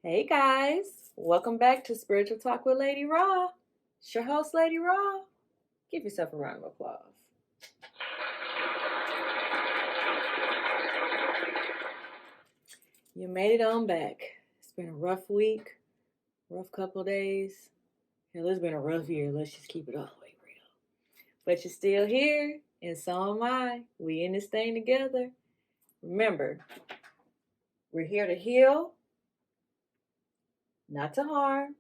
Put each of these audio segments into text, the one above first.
Hey guys, welcome back to Spiritual Talk with Lady Raw. It's your host, Lady Raw. Give yourself a round of applause. You made it on back. It's been a rough week, rough couple days. Hell, it's been a rough year. Let's just keep it all the way real. But you're still here, and so am I. We in this thing together. Remember, we're here to heal, not to harm.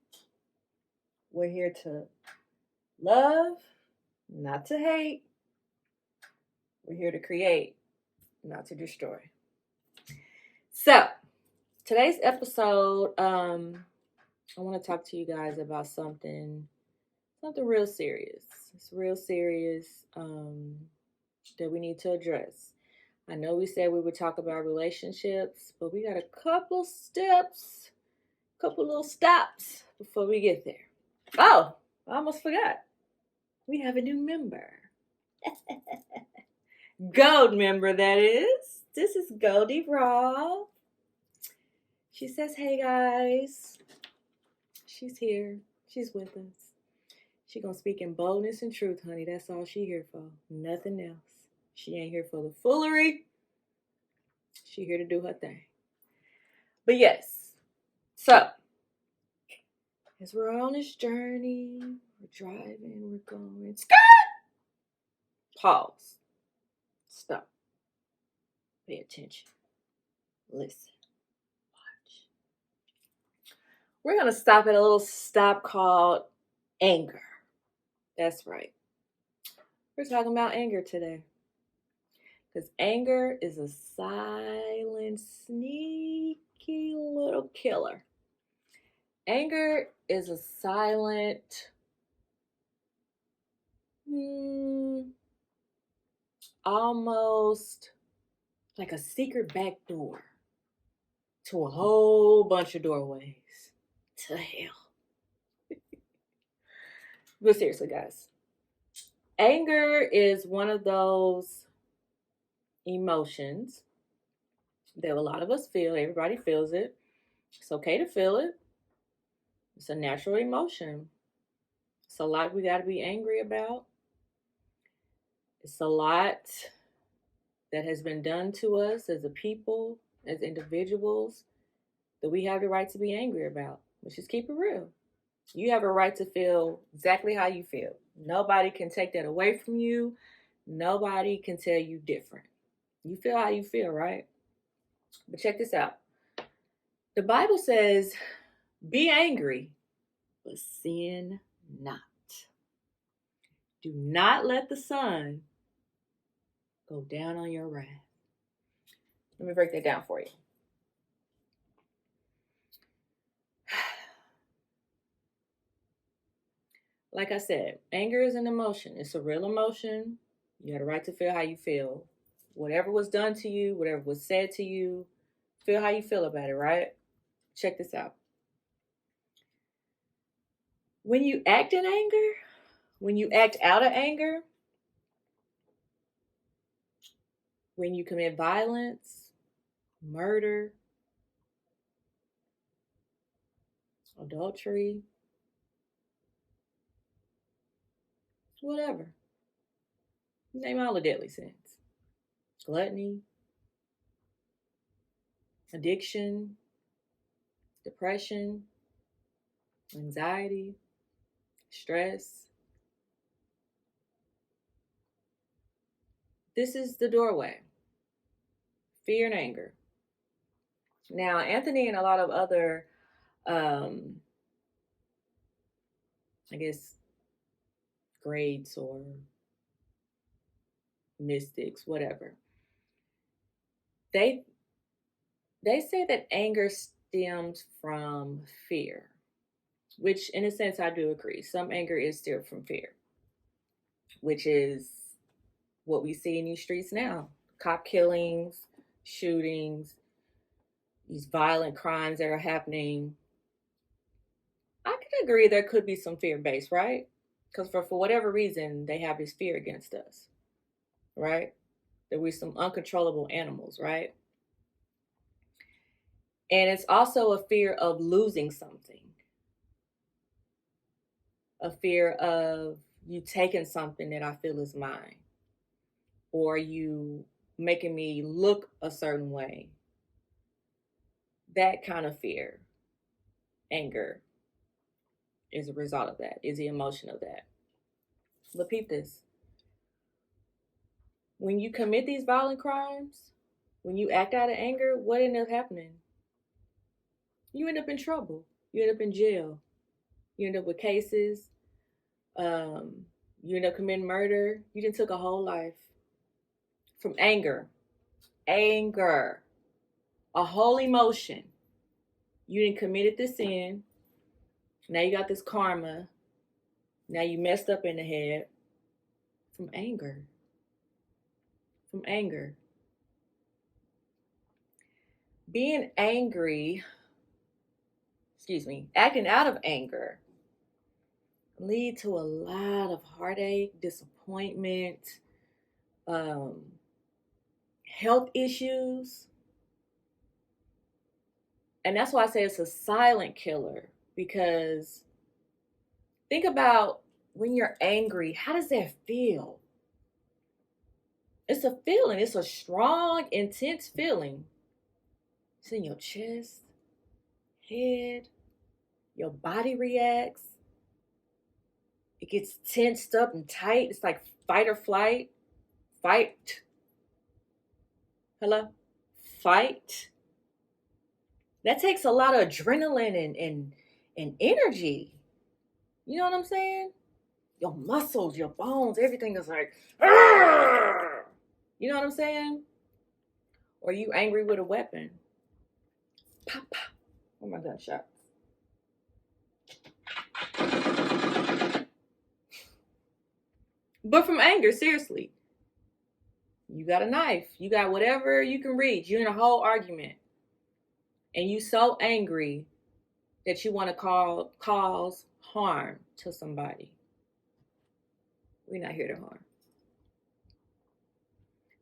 We're here to love, not to hate. We're here to create, not to destroy. So, today's episode, I want to talk to you guys about something real serious. It's real serious that we need to address. I know we said we would talk about relationships, but we got a couple little stops before we get there. Oh, I almost forgot. We have a new member. Gold member, that is. This is Goldie Raw. She says, hey guys. She's here. She's with us. She gonna speak in boldness and truth, honey. That's all she here for. Nothing else. She ain't here for the foolery. She here to do her thing. But yes. So, as we're on this journey, we're driving, we're going. Skirt! Pause. Stop. Pay attention. Listen. Watch. We're going to stop at a little stop called anger. That's right. We're talking about anger today. Because anger is a silent, sneaky little killer. Anger is a silent, almost like a secret back door to a whole bunch of doorways to hell. But seriously, guys, anger is one of those emotions that a lot of us feel. Everybody feels it. It's okay to feel it. It's a natural emotion. It's a lot we got to be angry about. It's a lot that has been done to us as a people, as individuals, that we have the right to be angry about. Let's just keep it real. You have a right to feel exactly how you feel. Nobody can take that away from you. Nobody can tell you different. You feel how you feel, right? But check this out. The Bible says, be angry, but sin not. Do not let the sun go down on your wrath. Let me break that down for you. Like I said, anger is an emotion. It's a real emotion. You have a right to feel how you feel. Whatever was done to you, whatever was said to you, feel how you feel about it, right? Check this out. When you act in anger, when you act out of anger, when you commit violence, murder, adultery, whatever. Name all the deadly sins. Gluttony, addiction, depression, anxiety, stress. This is the doorway. Fear and anger. Now, Anthony and a lot of other, I guess, grades or mystics, whatever, they say that anger stems from fear, which in a sense I do agree. Some anger is still from fear, which is what we see in these streets now. Cop killings, shootings, these violent crimes that are happening. I can agree there could be some fear based, right? Because for whatever reason, they have this fear against us, right? That we're some uncontrollable animals, right? And it's also a fear of losing something, a fear of you taking something that I feel is mine, or you making me look a certain way. That kind of fear, anger, is a result of that, is the emotion of that. But peep this. When you commit these violent crimes, when you act out of anger, what ended up happening? You end up in trouble. You end up in jail. You end up with cases. Um, you end up committing murder. You done took a whole life from anger. Anger. A whole emotion. You done committed this sin. Now you got this karma. Now you messed up in the head from anger. From anger. Being angry, acting out of anger lead to a lot of heartache, disappointment, um, health issues. And that's why I say it's a silent killer, because think about when you're angry, how does that feel? It's a feeling, it's a strong, intense feeling. It's in your chest, head, your body reacts. It gets tensed up and tight. It's like fight or flight. Fight. Hello? Fight. That takes a lot of adrenaline and energy. You know what I'm saying? Your muscles, your bones, everything is like, "Argh!" You know what I'm saying? Or you angry with a weapon. Pop, pop. Oh my gunshot. But from anger, seriously. You got a knife. You got whatever you can reach. You're in a whole argument. And you so angry that you want to cause harm to somebody. We're not here to harm.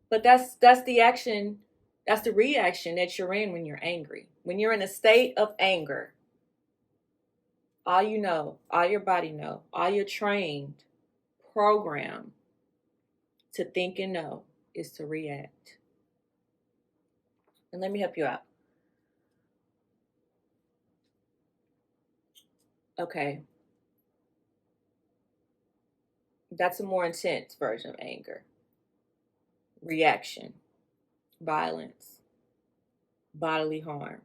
But that's the action, that's the reaction that you're in when you're angry. When you're in a state of anger, all you know, all your body know, all you're trained, programmed to think and know is to react. And let me help you out. Okay. That's a more intense version of anger. Reaction, violence, bodily harm,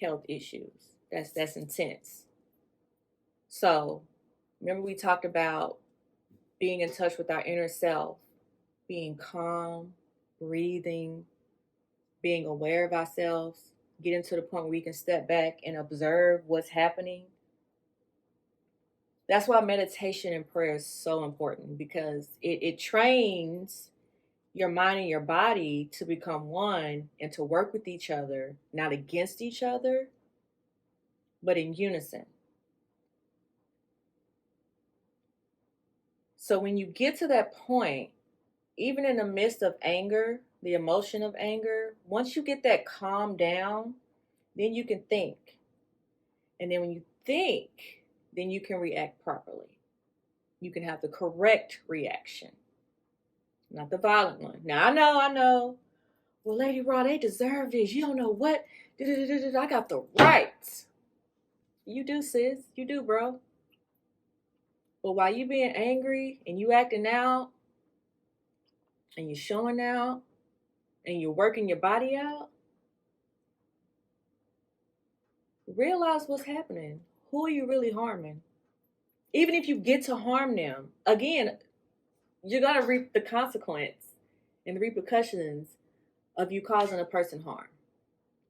health issues. That's intense. So, remember we talked about being in touch with our inner self, being calm, breathing, being aware of ourselves, getting to the point where we can step back and observe what's happening. That's why meditation and prayer is so important, because it trains your mind and your body to become one and to work with each other, not against each other, but in unison. So when you get to that point, even in the midst of anger, the emotion of anger, once you get that calm down, then you can think. And then when you think, then you can react properly. You can have the correct reaction, not the violent one. Now, I know. Well, Lady Raw, they deserve this. You don't know what. I got the rights. You do, sis. You do, bro. But while you being angry and you acting out and you're showing out and you're working your body out, realize what's happening. Who are you really harming? Even if you get to harm them, again, you're going to reap the consequence and the repercussions of you causing a person harm.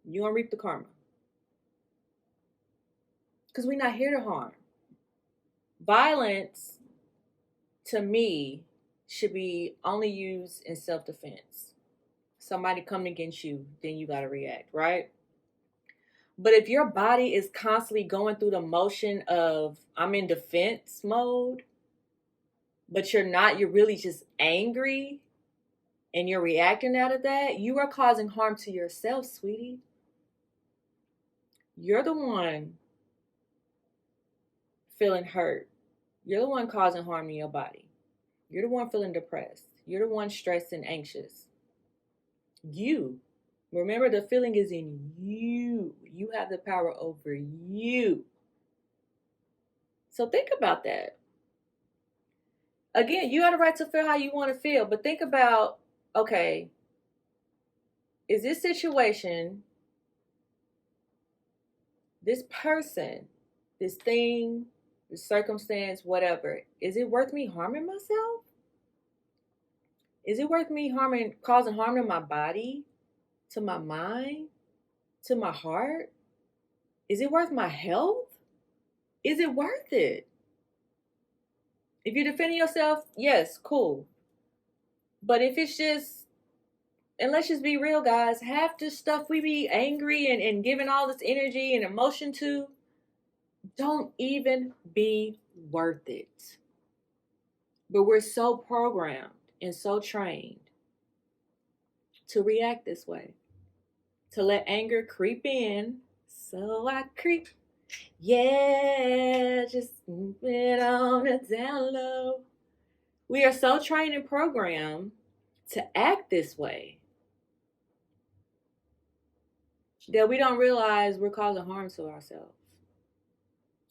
You're going to reap the karma. Because we're not here to harm. Violence, to me, should be only used in self-defense. Somebody coming against you, then you got to react, right? But if your body is constantly going through the motion of, I'm in defense mode, but you're not, you're really just angry and you're reacting out of that, you are causing harm to yourself, sweetie. You're the one feeling hurt. You're the one causing harm to your body. You're the one feeling depressed. You're the one stressed and anxious. You. Remember, the feeling is in you. You have the power over you. So think about that. Again, you have the right to feel how you want to feel, but think about, okay, is this situation, this person, this thing, this circumstance, whatever, is it worth me harming myself? Is it worth me causing harm to my body, to my mind, to my heart? Is it worth my health? Is it worth it? If you're defending yourself, yes, cool. But if it's just, and let's just be real, guys, half the stuff we be angry and giving all this energy and emotion to, don't even be worth it. But we're so programmed and so trained to react this way, to let anger creep in. So I creep, yeah, just it on the down low. We are so trained and programmed to act this way that we don't realize we're causing harm to ourselves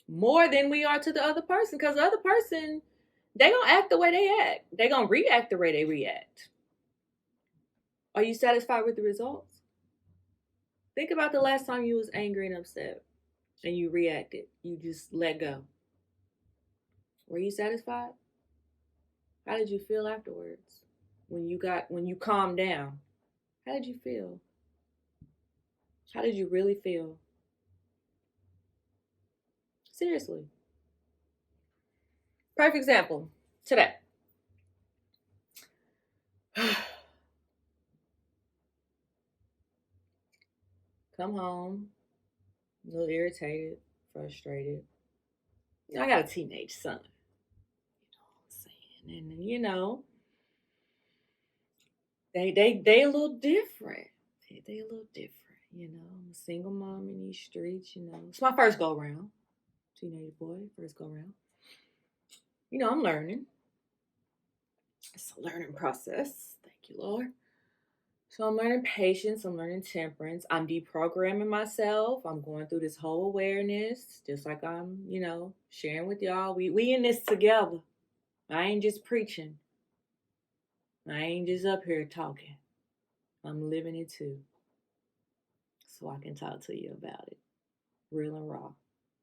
more than we are to the other person. Because the other person, they gonna act the way they act. They gonna react the way they react. Are you satisfied with the results? Think about the last time you was angry and upset and you reacted. You just let go. Were you satisfied? How did you feel afterwards? When you calmed down? How did you feel? How did you really feel? Seriously. Perfect example. Today. Come home, a little irritated, frustrated. I got a teenage son. You know what I'm saying? And they a little different. They a little different. I'm a single mom in these streets. It's my first go round. Teenage boy, first go round. I'm learning. It's a learning process. Thank you, Lord. So I'm learning patience, I'm learning temperance, I'm deprogramming myself. I'm going through this whole awareness, just like I'm sharing with y'all. We in this together. I ain't just preaching. I ain't just up here talking. I'm living it too. So I can talk to you about it. Real and raw.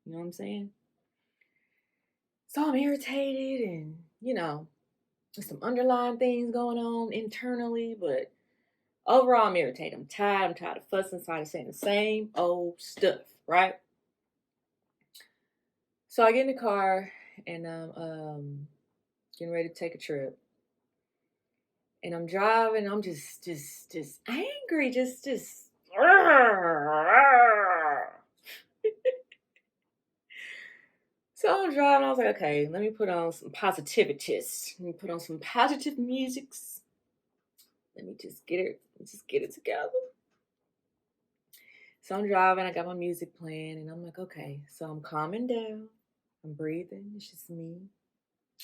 You know what I'm saying? So I'm irritated and there's some underlying things going on internally, but overall, I'm irritated. I'm tired. I'm tired of fussing, tired of saying the same old stuff, right? So I get in the car and I'm getting ready to take a trip. And I'm driving. I'm just angry. Just. So I'm driving. I was like, okay, let me put on some positivities. Let me put on some positive musics. Let me just get it together. So I'm driving, I got my music playing, and I'm like, okay. So I'm calming down. I'm breathing. It's just me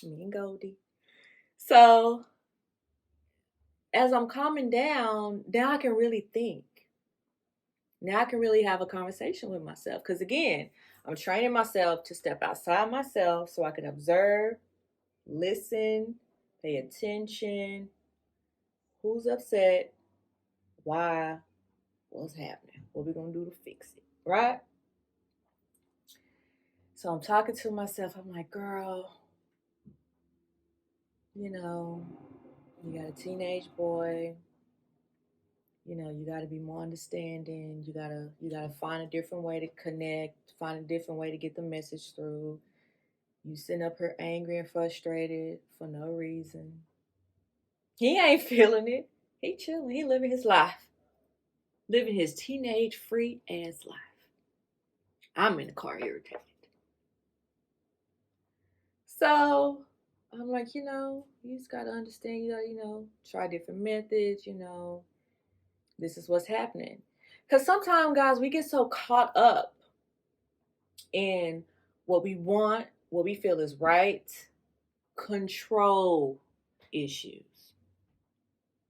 and Goldie. So as I'm calming down, now I can really think. Now I can really have a conversation with myself. Because again, I'm training myself to step outside myself so I can observe, listen, pay attention. Who's upset? Why? What's happening? What we gonna do to fix it? Right? So I'm talking to myself. I'm like, girl, you got a teenage boy. You got to be more understanding. You got to find a different way to connect, find a different way to get the message through. You sitting up here angry and frustrated for no reason. He ain't feeling it. He chilling. He living his life. Living his teenage free ass life. I'm in the car irritated. So I'm like, you just gotta understand, you gotta, try different methods. This is what's happening. Because sometimes, guys, we get so caught up in what we want, what we feel is right, control issues.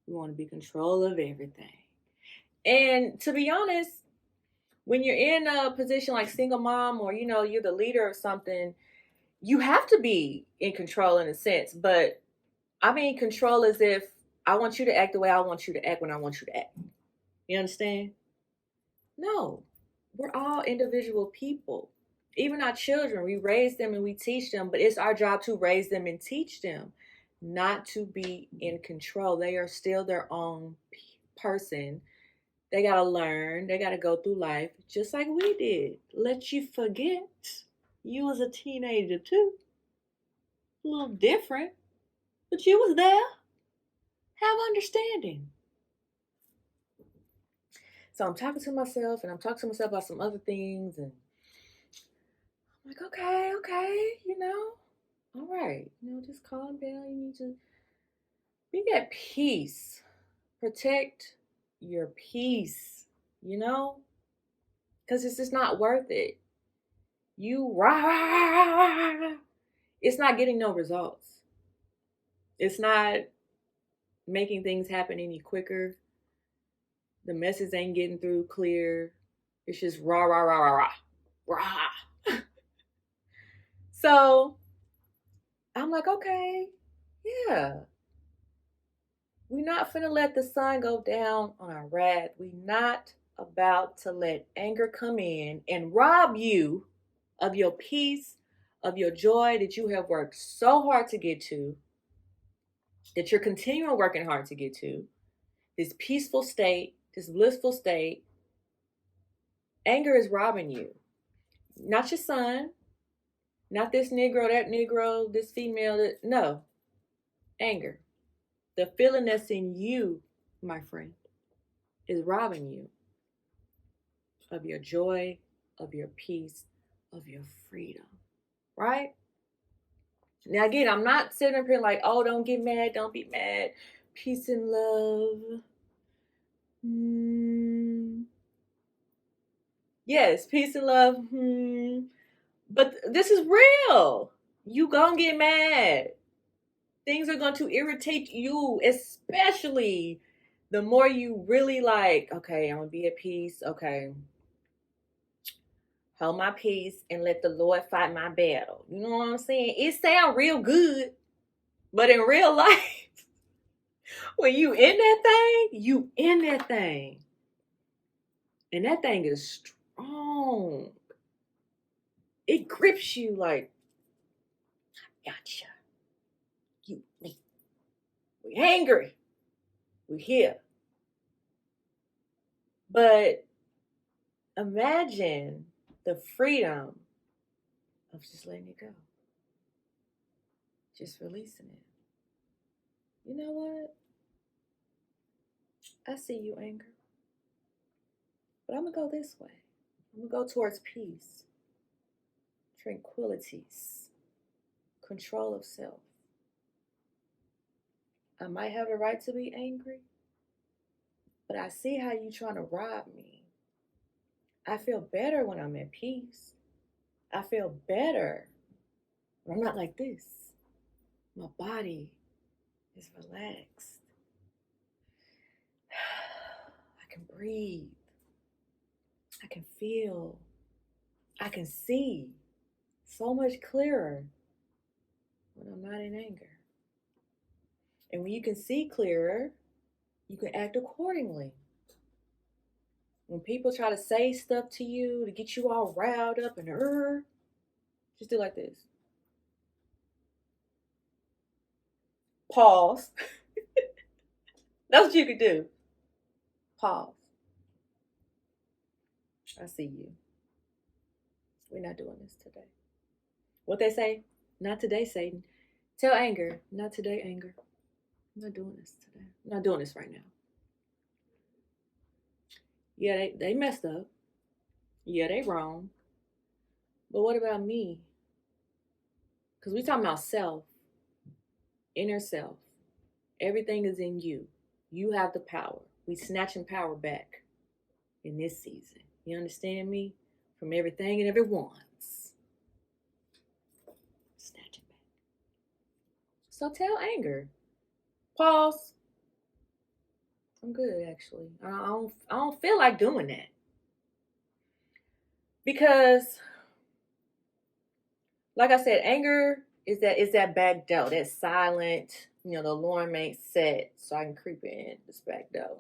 We want to be in control of everything. And to be honest, when you're in a position like single mom, or you're the leader of something, you have to be in control in a sense. But I mean control as if I want you to act the way I want you to act when I want you to act. You understand? No. We're all individual people. Even our children, we raise them and we teach them, but it's our job to raise them and teach them not to be in control. They are still their own person. They got to learn, they got to go through life just like we did. Let you forget you was a teenager too. A little different, but you was there. Have understanding. So I'm talking to myself and I'm talking to myself about some other things, and I'm like, okay, all right, just calm down. You need to be at peace. Protect your peace, because it's just not worth it. You rah, it's not getting no results. It's not making things happen any quicker. The message ain't getting through clear. It's just rah, rah, rah, rah, rah, rah. So I'm like, okay, yeah. We're not finna let the sun go down on our wrath. We're not about to let anger come in and rob you of your peace, of your joy that you have worked so hard to get to, that you're continuing working hard to get to, this peaceful state, this blissful state. Anger is robbing you. Not your son, not this Negro, that Negro, this female, no. Anger. The feeling that's in you, my friend, is robbing you of your joy, of your peace, of your freedom. Right? Now, again, I'm not sitting up here like, oh, don't get mad, don't be mad. Peace and love. Yes, peace and love. But this is real. You gonna get mad. Things are going to irritate you, especially the more you really like, okay, I'm gonna be at peace. Okay, hold my peace and let the Lord fight my battle. You know what I'm saying? It sounds real good, but in real life, when you in that thing, you in that thing. And that thing is strong. It grips you like, gotcha. You, me. We're angry. We're here. But imagine the freedom of just letting it go. Just releasing it. You know what? I see you, anger. But I'm going to go this way. I'm going to go towards peace, tranquilities, control of self. I might have the right to be angry, but I see how you trying to rob me. I feel better when I'm at peace. I feel better when I'm not like this. My body is relaxed. I can breathe. I can feel. I can see so much clearer when I'm not in anger. And when you can see clearer, you can act accordingly. When people try to say stuff to you to get you all riled up and just do like this. Pause. That's what you can do. Pause. I see you. We're not doing this today. What they say? Not today, Satan. Tell anger. Not today, anger. I'm not doing this today. I'm not doing this right now. Yeah, they messed up. Yeah, they wrong. But what about me? Because we talking about self, inner self. Everything is in you. You have the power. We snatching power back in this season. You understand me? From everything and everyone. So tell anger. Pause. I'm good actually. I don't feel like doing that. Because like I said, anger is that back door, that silent, the alarm ain't set, so I can creep in this back door.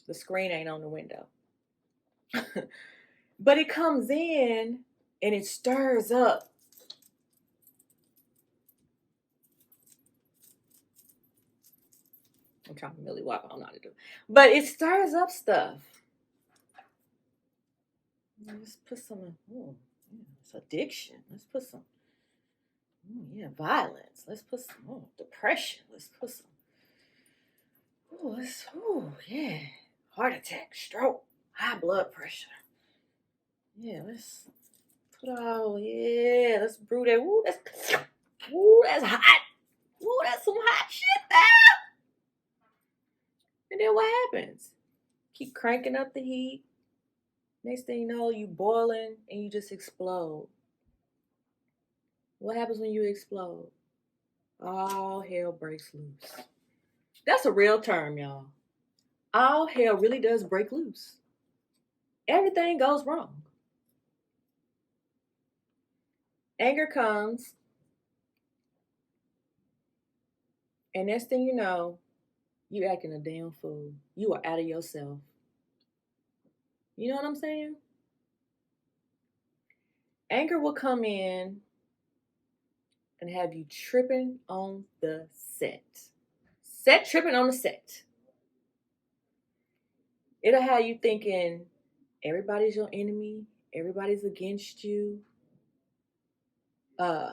The screen ain't on the window. But it comes in and it stirs up. I'm trying to really walk. I don't know how to do it. But it stirs up stuff. Let's put some, oh, yeah, it's addiction. Let's put some, oh, yeah, violence. Let's put some, depression. Let's put some, yeah, heart attack, stroke, high blood pressure. Yeah, let's put all, yeah, let's brew that. That's hot. Ooh, that's some hot shit there. And then what happens? Keep cranking up the heat. Next thing you know, you boiling and you just explode. What happens when you explode? All hell breaks loose. That's a real term, y'all. All hell really does break loose. Everything goes wrong. Anger comes, and next thing you know, you acting a damn fool. You are out of yourself. You know what I'm saying? Anger will come in and have you tripping on the set. Set tripping on the set. It'll have you thinking everybody's your enemy, everybody's against you. Uh,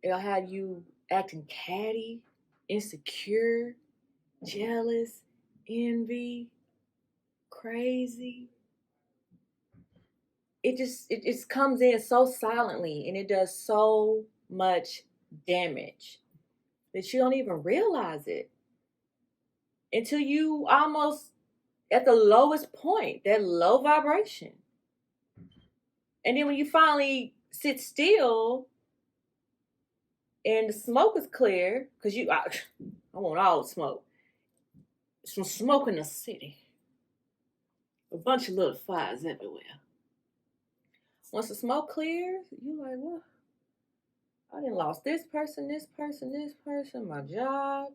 it'll have you acting catty, insecure, jealous, envy, crazy. It just comes in so silently and it does so much damage that you don't even realize it until you almost at the lowest point, that low vibration. And then when you finally sit still and the smoke is clear, because I want all the smoke. Some smoke in the city. A bunch of little fires everywhere. Once the smoke clears, you like, what? I done lost this person, this person, this person, my job,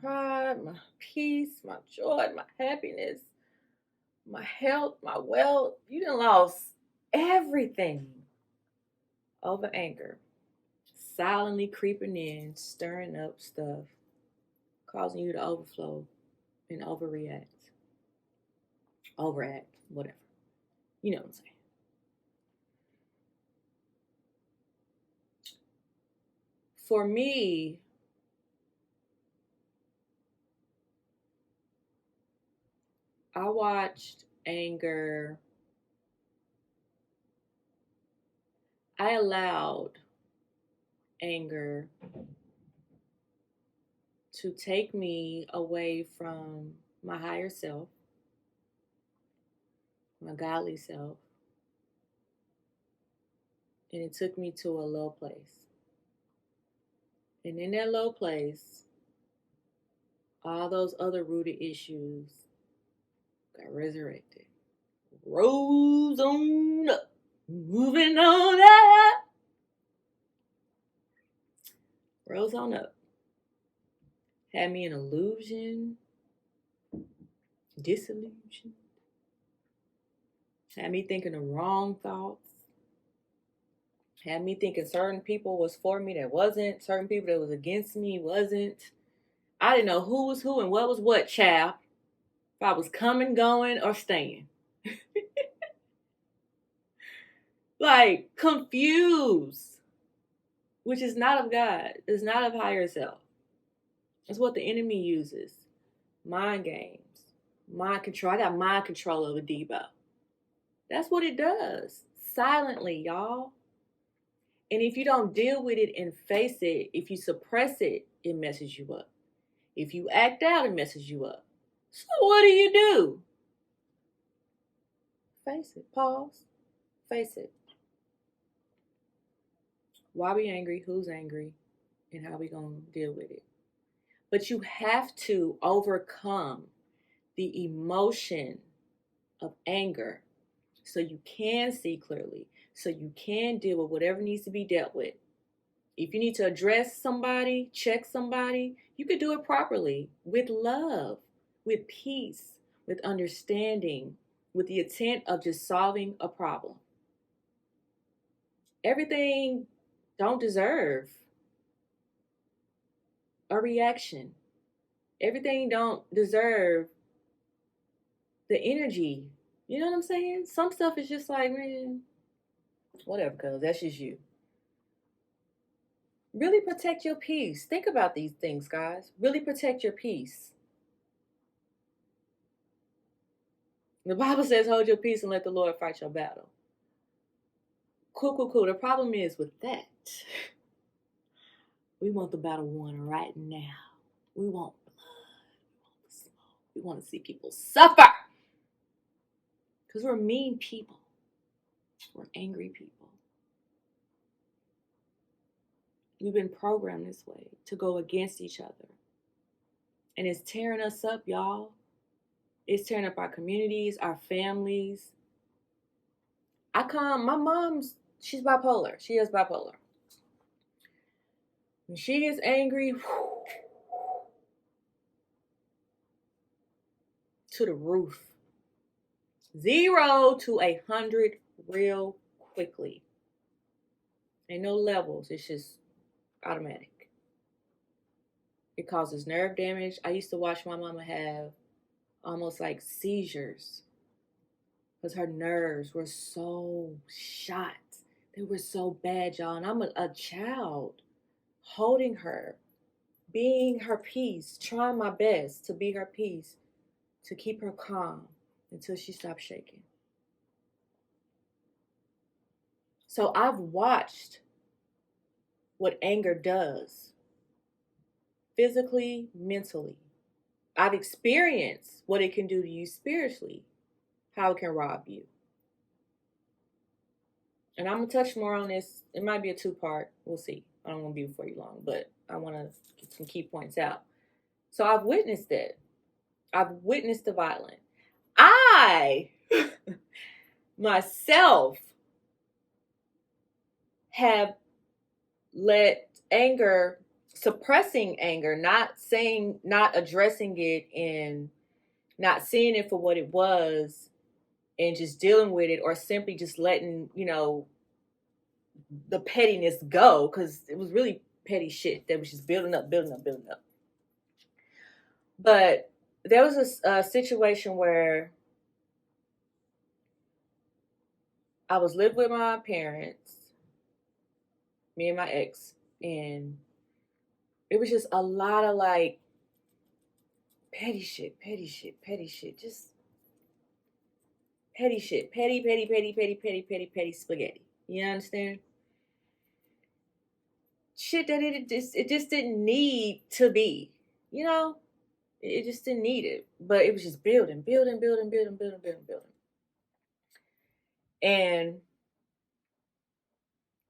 pride, my peace, my joy, my happiness, my health, my wealth. You done lost everything over anger. Silently creeping in, stirring up stuff, causing you to overflow and overreact, overact, whatever. You know what I'm saying. For me, I watched anger. I allowed anger to take me away from my higher self, my godly self, and it took me to a low place. And in that low place, all those other rooted issues got resurrected. Rose on up, moving on up, rose on up. Had me an illusion, disillusion. Had me thinking the wrong thoughts. Had me thinking certain people was for me that wasn't. Certain people that was against me wasn't. I didn't know who was who and what was what, child. If I was coming, going, or staying. Like, confused. Which is not of God. It's not of higher self. It's what the enemy uses. Mind games. Mind control. I got mind control over Debo. That's what it does. Silently, y'all. And if you don't deal with it and face it, if you suppress it, it messes you up. If you act out, it messes you up. So what do? Face it. Pause. Face it. Why be angry? Who's angry? and how we gonna deal with it. But you have to overcome the emotion of anger so you can see clearly, so you can deal with whatever needs to be dealt with. If you need to address somebody, check somebody, you could do it properly with love, with peace, with understanding, with the intent of just solving a problem. Everything don't deserve a reaction. Everything don't deserve the energy. You know what I'm saying? Some stuff is just like, man, whatever, cuz that's just you. Really protect your peace. Think about these things, guys. Really protect your peace. The Bible says, hold your peace and let the Lord fight your battle. Cool, cool, cool. The problem is with that, we want the battle won right now. We want blood. We want the smoke. We want to see people suffer. Because we're mean people. We're angry people. We've been programmed this way to go against each other. And it's tearing us up, y'all. It's tearing up our communities, our families. My mom's, she's bipolar. She is bipolar. When she gets angry, to the roof. 0 to 100 real quickly. Ain't no levels. It's just automatic. It causes nerve damage. I used to watch my mama have almost like seizures because her nerves were so shot. They were so bad, y'all. And I'm a child holding her, being her peace, trying my best to be her peace, to keep her calm until she stopped shaking. So I've watched what anger does physically, mentally. I've experienced what it can do to you spiritually, how it can rob you. And I'm going to touch more on this. It might be a two-part. We'll see. I don't want to be before you long, but I want to get some key points out. So I've witnessed it. I've witnessed the violence. I, myself, have let anger, suppressing anger, not addressing it and not seeing it for what it was and just dealing with it, or simply just letting, the pettiness go, because it was really petty shit that was just building up, building up, building up. But there was a situation where I was living with my parents, me and my ex, and it was just a lot of like petty shit, petty shit, petty shit, just petty shit, petty, petty, petty, petty, petty, petty, petty spaghetti. You understand? Shit that it just didn't need to be, you know? It just didn't need it. But it was just building, building, building, building, building, building, building. And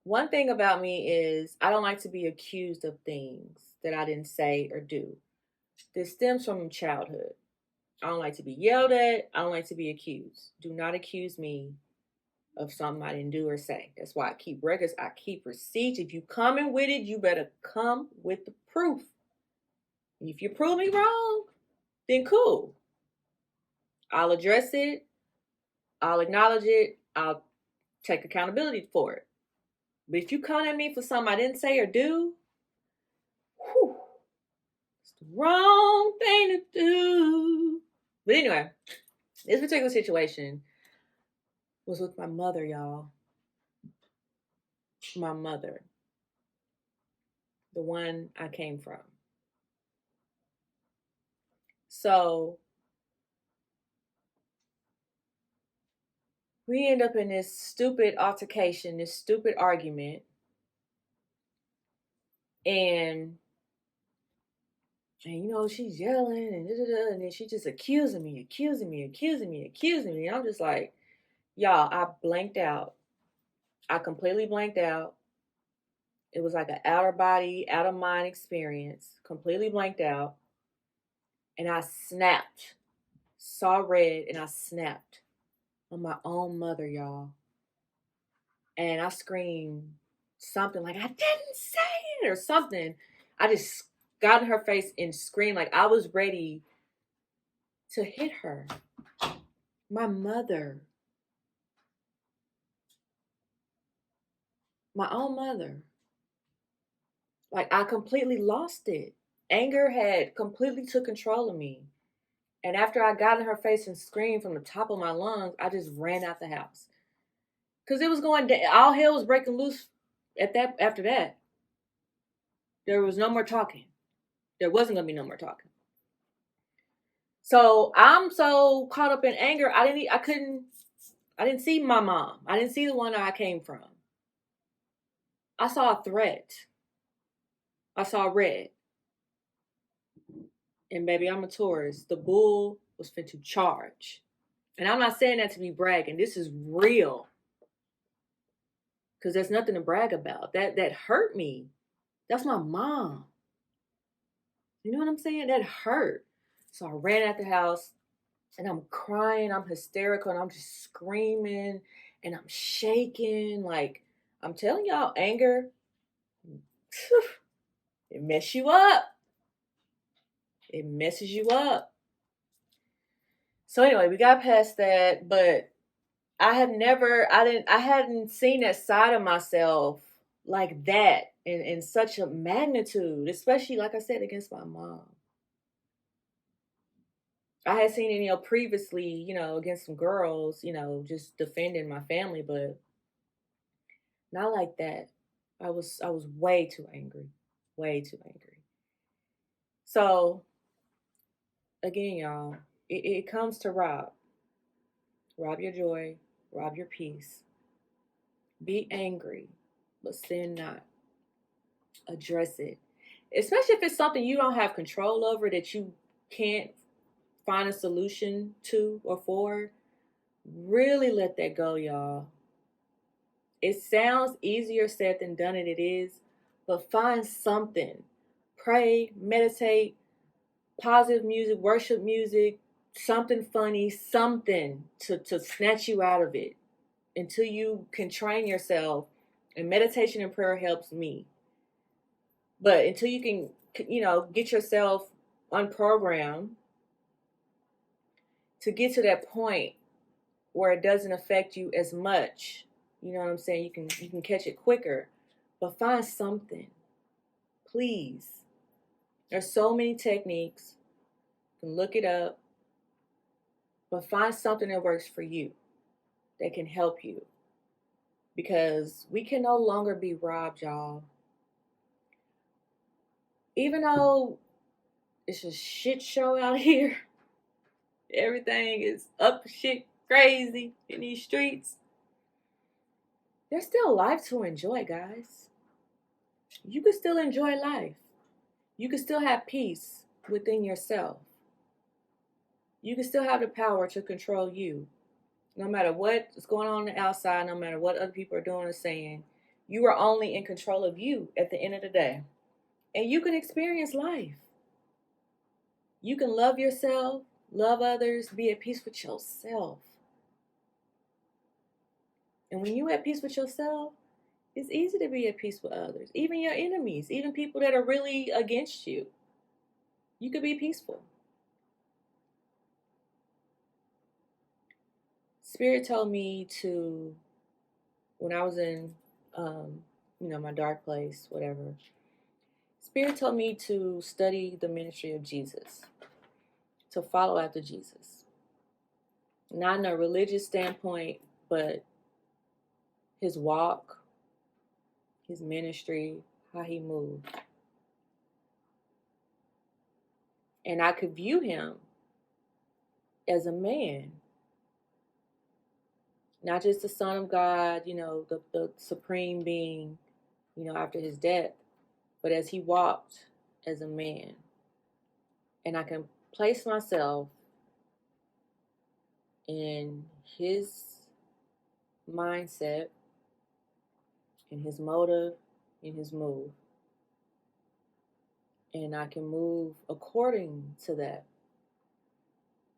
one thing about me is I don't like to be accused of things that I didn't say or do. This stems from childhood. I don't like to be yelled at. I don't like to be accused. Do not accuse me of something I didn't do or say. That's why I keep records. I keep receipts. If you coming with it, you better come with the proof. If you prove me wrong, then cool. I'll address it. I'll acknowledge it. I'll take accountability for it. But if you come at me for something I didn't say or do, whew, it's the wrong thing to do. But anyway, this particular situation was with my mother, y'all. My mother. The one I came from. So we end up in this stupid altercation, this stupid argument. And she's yelling and and then she just accusing me. And I'm just like, y'all, I blanked out. I completely blanked out. It was like an outer body, out of mind experience, completely blanked out. And I snapped, saw red, and I snapped on my own mother, y'all. And I screamed something like, I didn't say it, or something. I just got in her face and screamed like I was ready to hit her. My mother, my own mother. Like I completely lost it. Anger had completely took control of me. And after I got in her face and screamed from the top of my lungs, I just ran out the house. Cause it was going down. All hell was breaking loose at that after that. There was no more talking. There wasn't gonna be no more talking. So I'm so caught up in anger, I didn't see my mom. I didn't see the one that I came from. I saw a threat. I saw red. And baby, I'm a Taurus. The bull was fit to charge. And I'm not saying that to be bragging. This is real. Because there's nothing to brag about. That hurt me. That's my mom. You know what I'm saying? That hurt. So I ran out the house and I'm crying. I'm hysterical and I'm just screaming and I'm shaking. Like, I'm telling y'all, anger, it messes you up. It messes you up. So anyway, we got past that, but I hadn't seen that side of myself like that in such a magnitude, especially like I said, against my mom. I had seen it, previously, against some girls, just defending my family, but not like that. I was way too angry. Way too angry. So again, y'all, it comes to rob. Rob your joy, rob your peace. Be angry, but sin not. Address it. Especially if it's something you don't have control over that you can't find a solution to or for. Really let that go, y'all. It sounds easier said than done, and it is, but find something. Pray, meditate, positive music, worship music, something funny, something to snatch you out of it until you can train yourself. And meditation and prayer helps me. But until you can, get yourself unprogrammed to get to that point where it doesn't affect you as much, you know what I'm saying? You can catch it quicker. But find something. Please. There's so many techniques. You can look it up. But find something that works for you, that can help you. Because we can no longer be robbed, y'all. Even though it's a shit show out here, everything is up shit crazy in these streets, there's still life to enjoy, guys. You can still enjoy life. You can still have peace within yourself. You can still have the power to control you. No matter what's going on the outside, no matter what other people are doing or saying, you are only in control of you at the end of the day. And you can experience life. You can love yourself, love others, be at peace with yourself. And when you're at peace with yourself, it's easy to be at peace with others, even your enemies, even people that are really against you. You could be peaceful. Spirit told me to, when I was in, my dark place, whatever. Spirit told me to study the ministry of Jesus, to follow after Jesus. Not in a religious standpoint, but his walk, his ministry, how he moved. And I could view him as a man, not just the Son of God, the supreme being, after his death, but as he walked as a man. And I can place myself in his mindset, in his motive, in his move. And I can move according to that.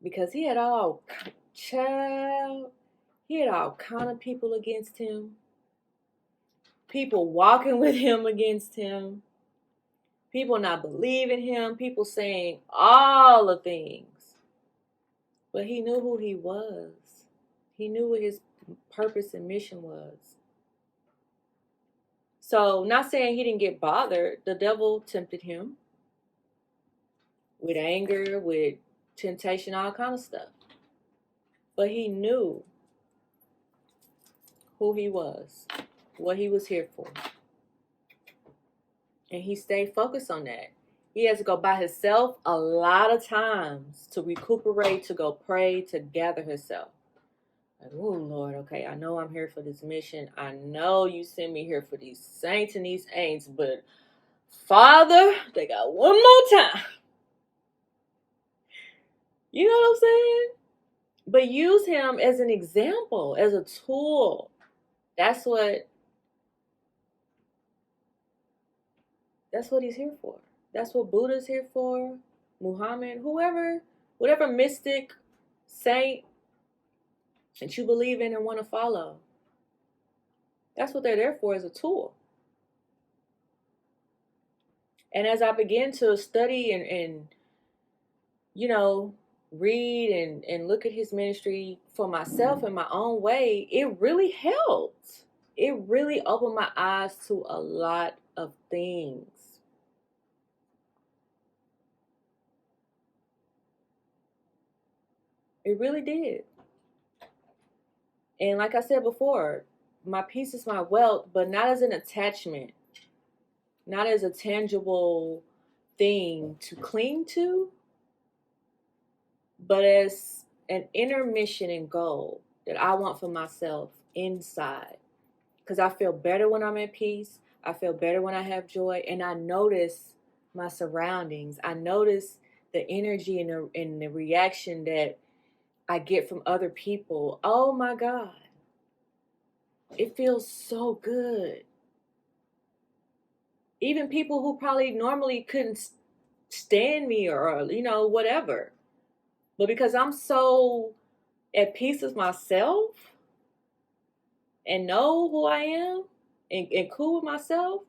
Because he had all kind of people against him. People walking with him against him. People not believing him. People saying all the things. But he knew who he was. He knew what his purpose and mission was. So, not saying he didn't get bothered. The devil tempted him with anger, with temptation, all kind of stuff. But he knew who he was, what he was here for. And he stayed focused on that. He has to go by himself a lot of times to recuperate, to go pray, to gather himself. Like, oh, Lord, okay, I know I'm here for this mission. I know you sent me here for these saints and these ain'ts, but Father, they got one more time. You know what I'm saying? But use him as an example, as a tool. That's what he's here for. That's what Buddha's here for. Muhammad, whoever, whatever mystic, saint that you believe in and want to follow. That's what they're there for, as a tool. And as I began to study and read and look at his ministry for myself in my own way, it really helped. It really opened my eyes to a lot of things. It really did. And like I said before, my peace is my wealth, but not as an attachment, not as a tangible thing to cling to, but as an inner mission and goal that I want for myself inside. Because I feel better when I'm at peace. I feel better when I have joy. And I notice my surroundings. I notice the energy and the reaction that I get from other people. Oh my God. It feels so good. Even people who probably normally couldn't stand me or whatever. But because I'm so at peace with myself and know who I am and cool with myself,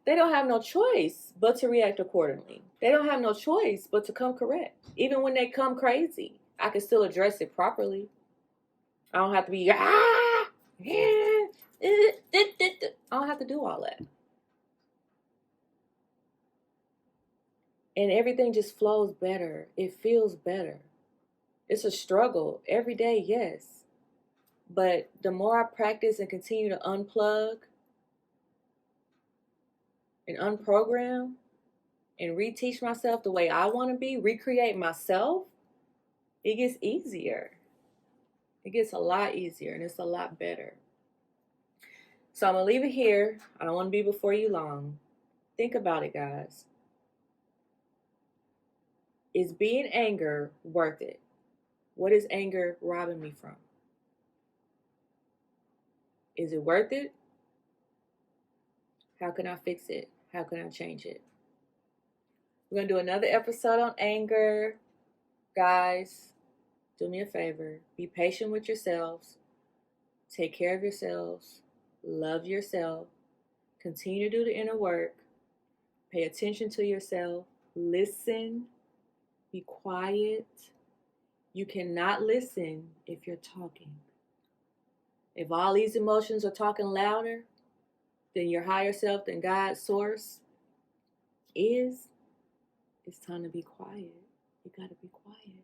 they don't have no choice but to react accordingly. They don't have no choice but to come correct. Even when they come crazy, I can still address it properly. I don't have to be, I don't have to do all that. And everything just flows better. It feels better. It's a struggle every day, yes. But the more I practice and continue to unplug and unprogram and reteach myself the way I want to be, recreate myself, it gets easier. It gets a lot easier and it's a lot better. So I'm going to leave it here. I don't want to be before you long. Think about it, guys. Is being anger worth it? What is anger robbing me from? Is it worth it? How can I fix it? How can I change it? We're going to do another episode on anger. Guys, do me a favor. Be patient with yourselves. Take care of yourselves. Love yourself. Continue to do the inner work. Pay attention to yourself. Listen. Be quiet. You cannot listen if you're talking. If all these emotions are talking louder than your higher self, than God's source is, it's time to be quiet. You got to be quiet.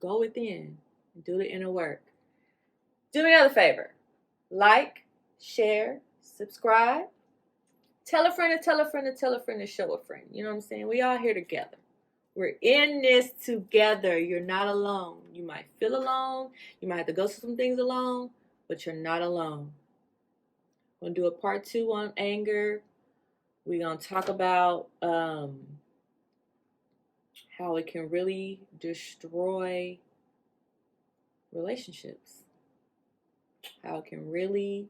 Go within and do the inner work. Do me another favor. Like, share, subscribe. Tell a friend to tell a friend to tell a friend to show a friend. You know what I'm saying? We all here together. We're in this together. You're not alone. You might feel alone. You might have to go through some things alone, but you're not alone. We're going to do a part 2 on anger. We're going to talk about how it can really destroy relationships. How it can really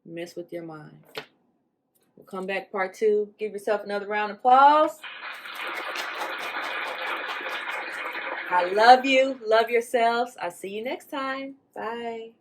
Mess with your mind. We'll come back part 2. Give yourself another round of applause. I love you. Love yourselves. I'll see you next time. Bye.